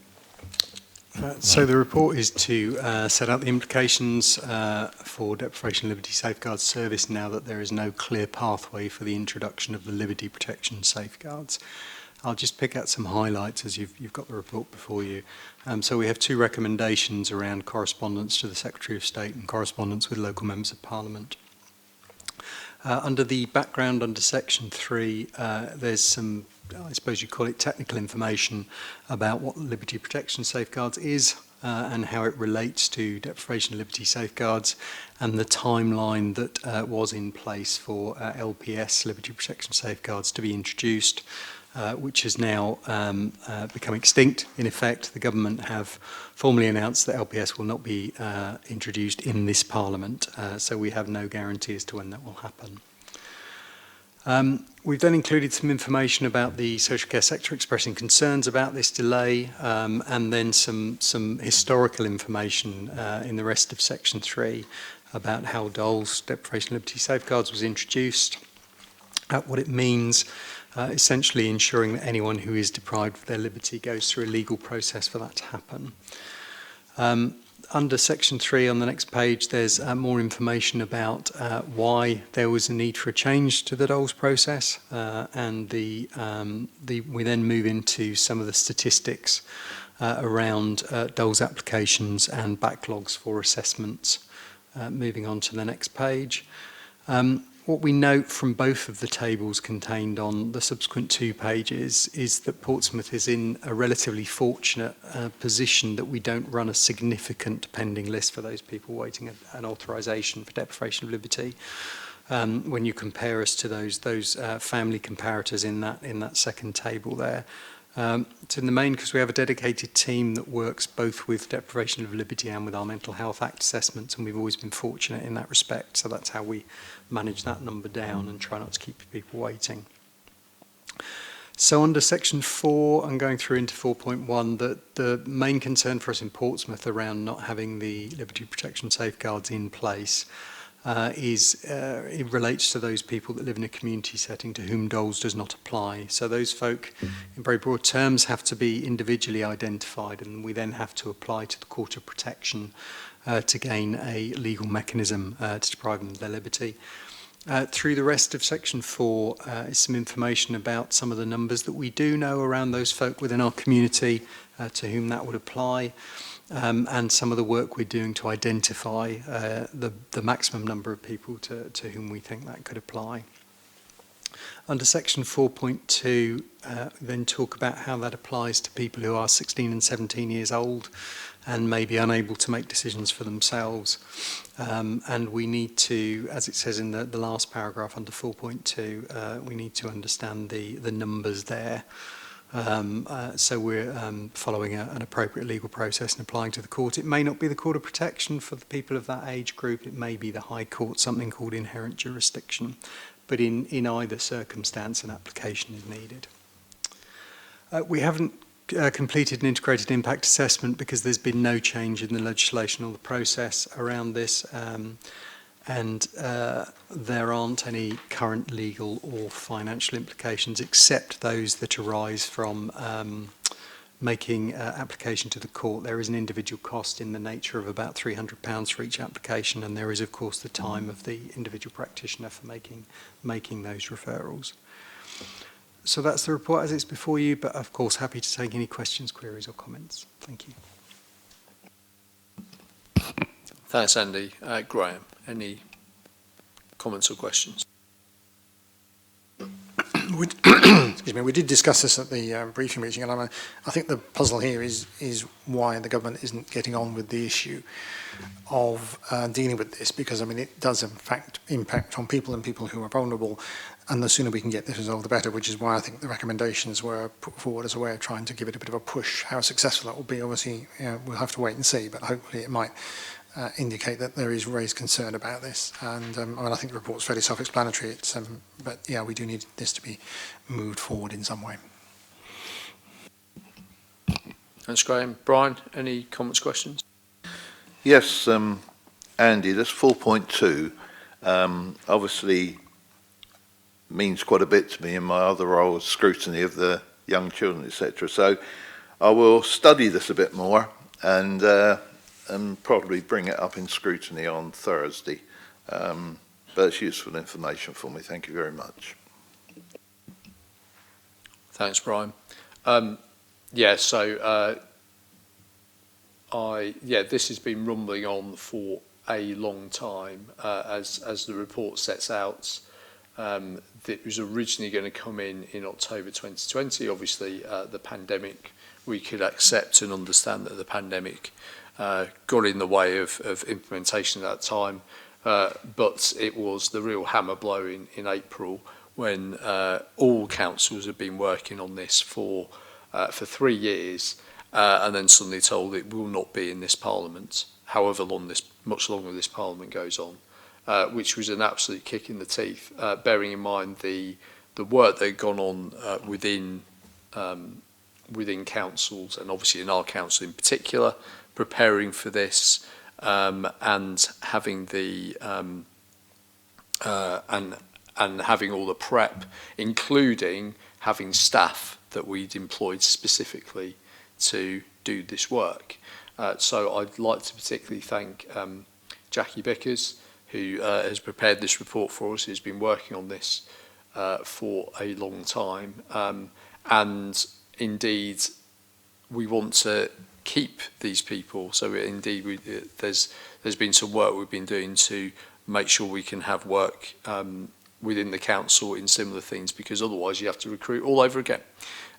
So the report is to set out the implications for deprivation of liberty safeguards service now that there is no clear pathway for the introduction of the liberty protection safeguards. I'll just pick out some highlights as you've got the report before you. So we have 2 recommendations around correspondence to the Secretary of State and correspondence with local members of Parliament. Under the background, under section 3, there's some, I suppose you call it technical information about what liberty protection safeguards is and how it relates to deprivation of liberty safeguards, and the timeline that was in place for LPS, liberty protection safeguards, to be introduced, which has now become extinct. In effect, the government have formally announced that LPS will not be introduced in this Parliament, so we have no guarantee as to when that will happen. We've then included some information about the social care sector expressing concerns about this delay, and then some historical information in the rest of section 3 about how Dole's deprivation of liberty safeguards was introduced, what it means, essentially ensuring that anyone who is deprived of their liberty goes through a legal process for that to happen. Under section 3 on the next page, there's more information about why there was a need for a change to the Dole's process, and we then move into some of the statistics around Dole's applications and backlogs for assessments. Moving on to the next page. What we note from both of the tables contained on the subsequent 2 pages is that Portsmouth is in a relatively fortunate position that we don't run a significant pending list for those people waiting an authorisation for deprivation of liberty. When you compare us to those family comparators in that second table there. It's in the main because we have a dedicated team that works both with deprivation of liberty and with our Mental Health Act assessments, and we've always been fortunate in that respect. So that's how we manage that number down and try not to keep people waiting. So under section 4 and going through into 4.1, the main concern for us in Portsmouth around not having the liberty protection safeguards in place it relates to those people that live in a community setting to whom Dole's does not apply. So those folk, in very broad terms, have to be individually identified, and we then have to apply to the Court of Protection to gain a legal mechanism to deprive them of their liberty. Through the rest of section 4 is some information about some of the numbers that we do know around those folk within our community to whom that would apply. And some of the work we're doing to identify the maximum number of people to whom we think that could apply. Under section 4.2, then talk about how that applies to people who are 16 and 17 years old and may be unable to make decisions for themselves. And we need to, as it says in the last paragraph under 4.2, we need to understand the numbers there. So we're following an appropriate legal process and applying to the court. It may not be the Court of Protection for the people of that age group. It may be the High Court, something called inherent jurisdiction. But in either circumstance, an application is needed. We haven't completed an integrated impact assessment because there's been no change in the legislation or the process around this. And there aren't any current legal or financial implications except those that arise from making application to the court. There is an individual cost in the nature of about £300 for each application, and there is, of course, the time of the individual practitioner for making those referrals. So that's the report as it's before you, but of course happy to take any questions, queries or comments. Thank you. Thanks, Andy. Graham, any comments or questions? Excuse me. We did discuss this at the briefing meeting, and I think the puzzle here is why the government isn't getting on with the issue of dealing with this, because I mean it does in fact impact on people and people who are vulnerable, and the sooner we can get this resolved, the better. Which is why I think the recommendations were put forward as a way of trying to give it a bit of a push. How successful that will be, obviously, we'll have to wait and see. But hopefully, it might indicate that there is raised concern about this, and I mean, I think the report's fairly self-explanatory. It's but yeah, we do need this to be moved forward in some way. Thanks, Graham. Brian, any comments, questions? Yes, Andy, this 4.2 obviously means quite a bit to me in my other role, scrutiny of the young children, etc. So I will study this a bit more and probably bring it up in scrutiny on Thursday. But it's useful information for me. Thank you very much. Thanks, Brian. This has been rumbling on for a long time, as the report sets out. It was originally going to come in October 2020. Obviously, the pandemic, we could accept and understand that the pandemic got in the way of implementation at that time, but it was the real hammer blow in April when all councils had been working on this for 3 years, and then suddenly told it will not be in this Parliament, much longer this Parliament goes on, which was an absolute kick in the teeth, bearing in mind the work that had gone on within councils, and obviously in our council in particular, preparing for this, and having the and having all the prep, including having staff that we'd employed specifically to do this work. So I'd like to particularly thank Jackie Bickers, who has prepared this report for us, who's been working on this for a long time. And indeed, we want to keep these people. So indeed, there's been some work we've been doing to make sure we can have work within the council in similar things, because otherwise you have to recruit all over again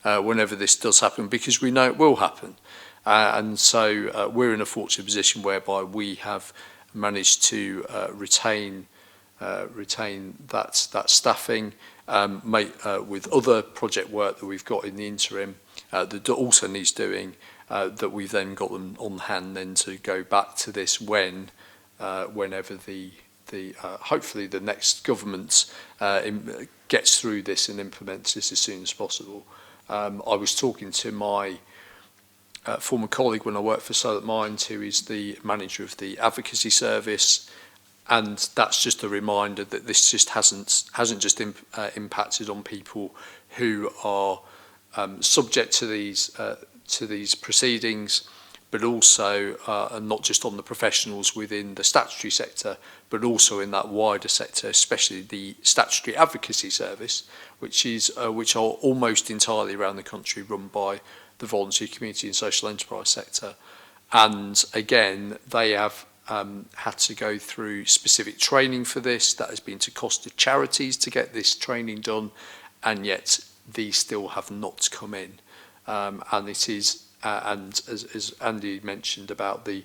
whenever this does happen, because we know it will happen. And so we're in a fortunate position whereby we have managed to retain that staffing, with other project work that we've got in the interim that also needs doing, that we've then got them on hand then to go back to this whenever the hopefully the next government gets through this and implements this as soon as possible. I was talking to my former colleague when I worked for Solent Mines, who is the manager of the advocacy service, and that's just a reminder that this just hasn't just impacted on people who are subject to these proceedings, but also and not just on the professionals within the statutory sector, but also in that wider sector, especially the statutory advocacy service, which are almost entirely around the country run by the voluntary community and social enterprise sector. And again, they have had to go through specific training for this. That has been to cost of charities to get this training done, and yet these still have not come in. And it is, and as Andy mentioned about the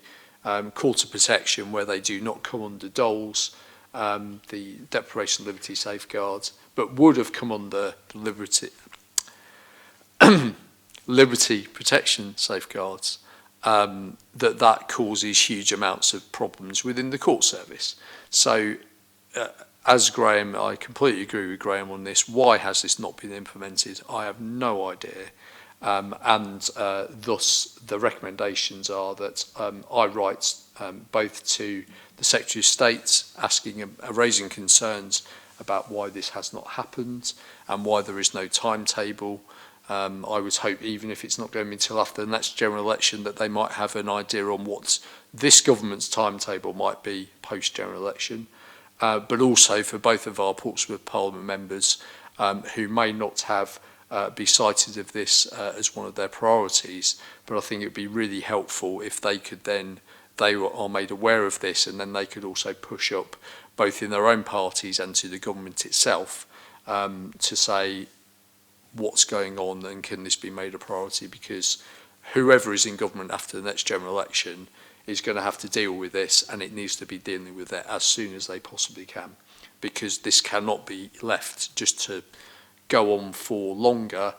Court of Protection, where they do not come under DOLS, the Deprivation of Liberty Safeguards, but would have come under the Liberty Protection Safeguards, that causes huge amounts of problems within the court service. So as Graham, I completely agree with Graham on this. Why has this not been implemented? I have no idea. And thus the recommendations are that I write both to the Secretary of State asking, raising concerns about why this has not happened and why there is no timetable. I would hope, even if it's not going to be until after the next general election, that they might have an idea on what this government's timetable might be post-general election, but also for both of our Portsmouth Parliament members who may not have be cited of this as one of their priorities, but I think it would be really helpful if they could then, they are made aware of this, and then they could also push up both in their own parties and to the government itself to say what's going on and can this be made a priority, because whoever is in government after the next general election is going to have to deal with this, and it needs to be dealing with it as soon as they possibly can, because this cannot be left just to go on for longer.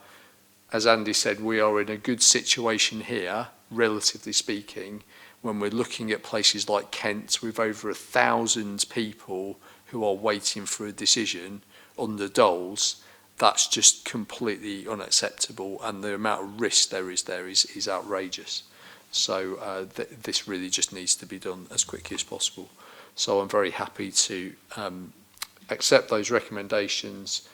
As Andy said, we are in a good situation here, relatively speaking, when we're looking at places like Kent with over 1,000 people who are waiting for a decision under DOLS. That's just completely unacceptable, and the amount of risk there is outrageous. So this really just needs to be done as quickly as possible. So I'm very happy to accept those recommendations,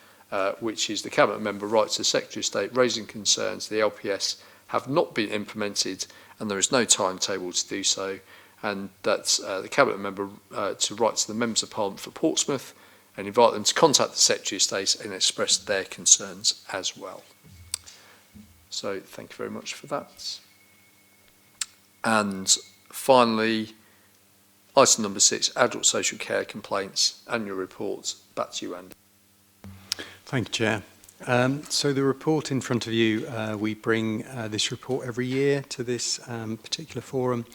which is the Cabinet Member writes to the Secretary of State raising concerns the LPS have not been implemented and there is no timetable to do so, and that's the Cabinet Member to write to the Members of Parliament for Portsmouth and invite them to contact the Secretary of State and express their concerns as well. So thank you very much for that. And finally, item number 6, adult social care complaints, annual reports. Back to you, Andy. Thank you, Chair. So the report in front of you, we bring this report every year to this particular forum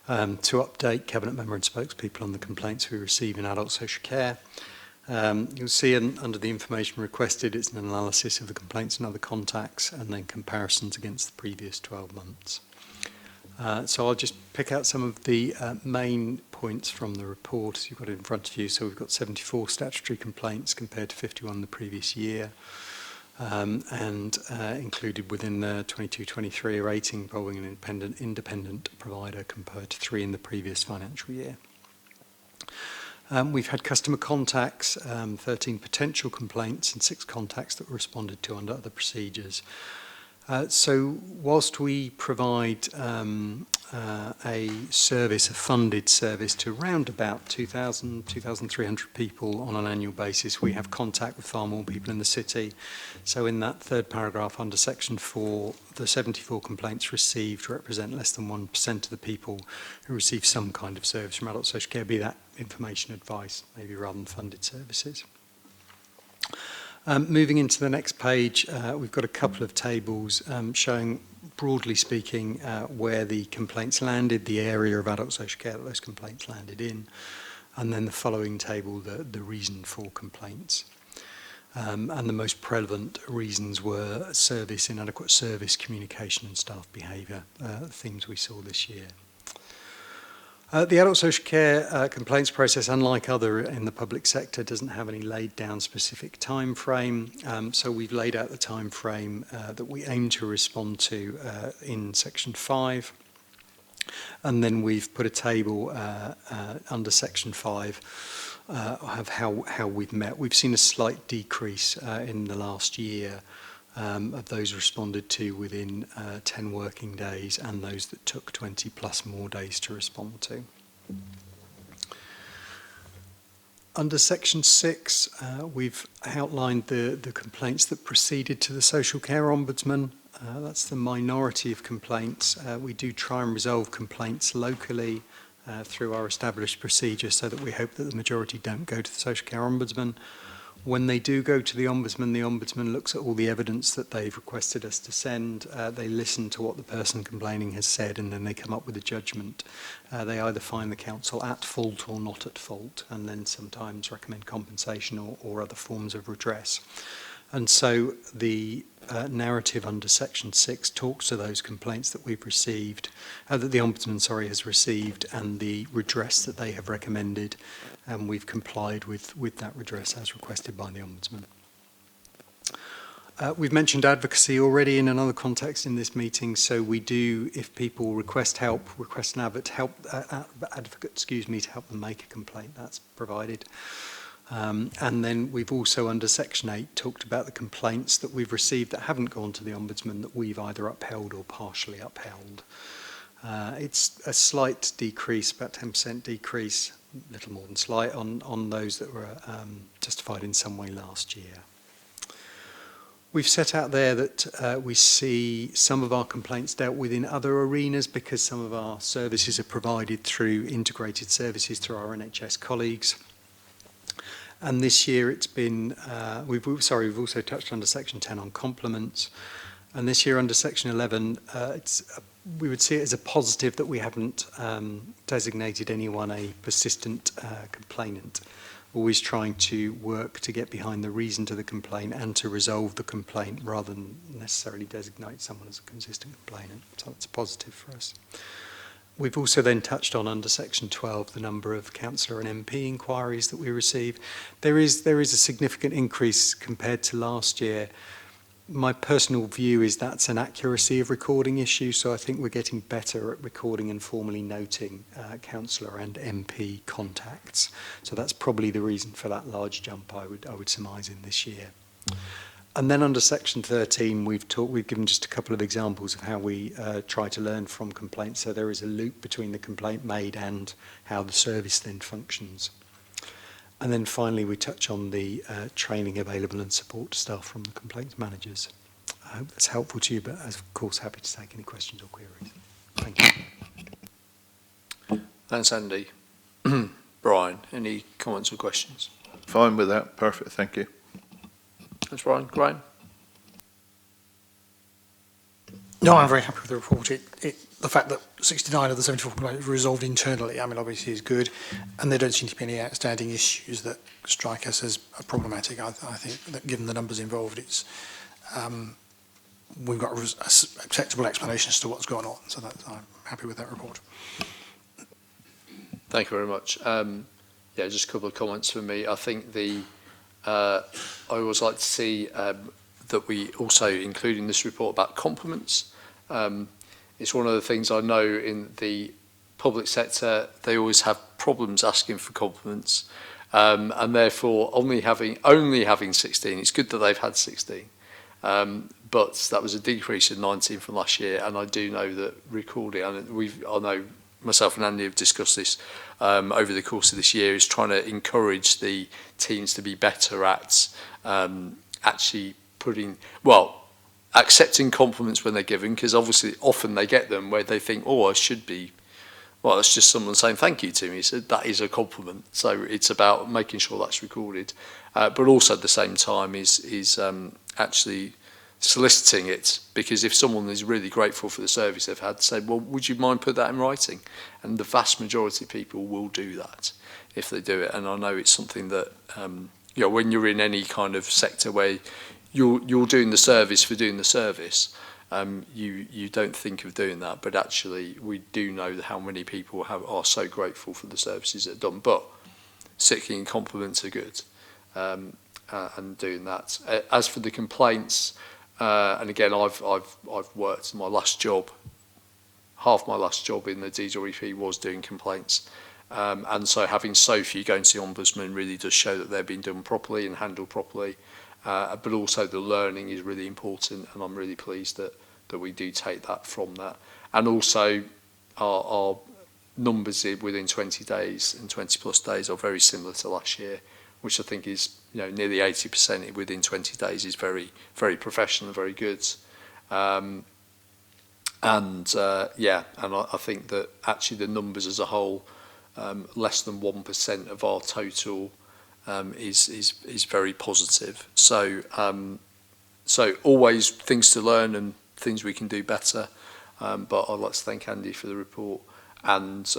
to update Cabinet Member and spokespeople on the complaints we receive in adult social care. You'll see under the information requested, it's an analysis of the complaints and other contacts, and then comparisons against the previous 12 months. So I'll just pick out some of the main points from the report as you've got it in front of you. So we've got 74 statutory complaints compared to 51 the previous year. and included within the 22-23 a rating involving an independent provider compared to 3 in the previous financial year. We've had customer contacts, 13 potential complaints and 6 contacts that were responded to under other procedures. So whilst we provide a service, a funded service to around about 2,300 people on an annual basis, we have contact with far more people in the city. So in that third paragraph under section 4, the 74 complaints received represent less than 1% of the people who receive some kind of service from adult social care, be that information, advice, maybe rather than funded services. Moving into the next page, we've got a couple of tables showing, broadly speaking, where the complaints landed, the area of adult social care that those complaints landed in, and then the following table, the reason for complaints. And the most prevalent reasons were service, inadequate service, communication and staff behaviour, themes we saw this year. The adult social care complaints process, unlike other in the public sector, doesn't have any laid down specific time frame. So we've laid out the time frame that we aim to respond to in section 5. And then we've put a table under section 5 of how we've met. We've seen a slight decrease in the last year of those responded to within 10 working days and those that took 20 plus more days to respond to. Under section 6, we've outlined the complaints that proceeded to the social care ombudsman. That's the minority of complaints. We do try and resolve complaints locally through our established procedure so that we hope that the majority don't go to the social care ombudsman. When they do go to the ombudsman looks at all the evidence that they've requested us to send. They listen to what the person complaining has said, and then they come up with a judgment. They either find the council at fault or not at fault, and then sometimes recommend compensation or other forms of redress. And so the narrative under section 6 talks to those complaints that we've received, that the ombudsman, has received, and the redress that they have recommended, and we've complied with that redress as requested by the ombudsman. We've mentioned advocacy already in another context in this meeting, so we do, if people request an advocate to help them make a complaint, that's provided. And then we've also, under section 8, talked about the complaints that we've received that haven't gone to the ombudsman that we've either upheld or partially upheld. It's a slight decrease, about 10% decrease, a little more than slight, on those that were justified in some way last year. We've set out there that we see some of our complaints dealt with in other arenas because some of our services are provided through integrated services through our NHS colleagues. And this year it's been, we've also touched under section 10 on compliments. And this year under section 11, we would see it as a positive that we haven't designated anyone a persistent complainant. Always trying to work to get behind the reason to the complaint and to resolve the complaint rather than necessarily designate someone as a consistent complainant. So that's a positive for us. We've also then touched on under section 12 the number of councillor and MP inquiries that we receive. There is a significant increase compared to last year. My personal view is that's an accuracy of recording issue, so I think we're getting better at recording and formally noting councillor and MP contacts. So that's probably the reason for that large jump I would surmise in this year. And then under section 13, we've given just a couple of examples of how we try to learn from complaints. So there is a loop between the complaint made and how the service then functions. And then finally, we touch on the training available and support to staff from the complaints managers. I hope that's helpful to you, but of course, happy to take any questions or queries. Thank you. Thanks, Andy. Brian, any comments or questions? Fine with that. Perfect. Thank you. Thanks, Brian. Graham? No, I'm very happy with the report. The fact that 69 of the 74 complaints were resolved internally, I mean, obviously is good, and there don't seem to be any outstanding issues that strike us as problematic. I think that given the numbers involved, it's we've got an acceptable explanation as to what's going on, so I'm happy with that report. Thank you very much. Yeah, just a couple of comments from me. I think I always like to see that we also include in this report about compliments. It's one of the things I know in the public sector, they always have problems asking for compliments, and therefore only having 16. It's good that they've had 16, but that was a decrease of 19 from last year. And I do know that recording, and I know myself and Andy have discussed this over the course of this year, is trying to encourage the teams to be better at actually accepting compliments when they're given, because obviously often they get them where they think, oh, I should be, well, it's just someone saying thank you to me. So that is a compliment. So it's about making sure that's recorded, but also at the same time is actually soliciting it, because if someone is really grateful for the service they've had, say, well, would you mind put that in writing? And the vast majority of people will do that if they do it. And I know it's something that when you're in any kind of sector where you're doing the service for doing the service, you don't think of doing that, but actually we do know how many people are so grateful for the services that are done. But seeking compliments are good, and doing that. As for the complaints, and again, I've worked my last job. Half my last job in the DWP was doing complaints, and so having so few going to the Ombudsman really does show that they're being done properly and handled properly. But also the learning is really important, and I'm really pleased that we do take that from that. And also our numbers within 20 days and 20 plus days are very similar to last year, which I think is nearly 80% within 20 days is very, very professional and very good. And I think that actually the numbers as a whole, less than 1% of our total is very positive. So always things to learn and things we can do better. But I'd like to thank Andy for the report, and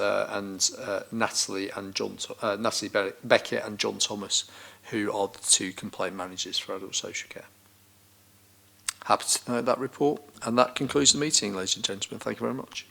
Natalie Beckett and John Thomas, who are the two complaint managers for adult social care. Happy to know that report, and that concludes the meeting, ladies and gentlemen. Thank you very much.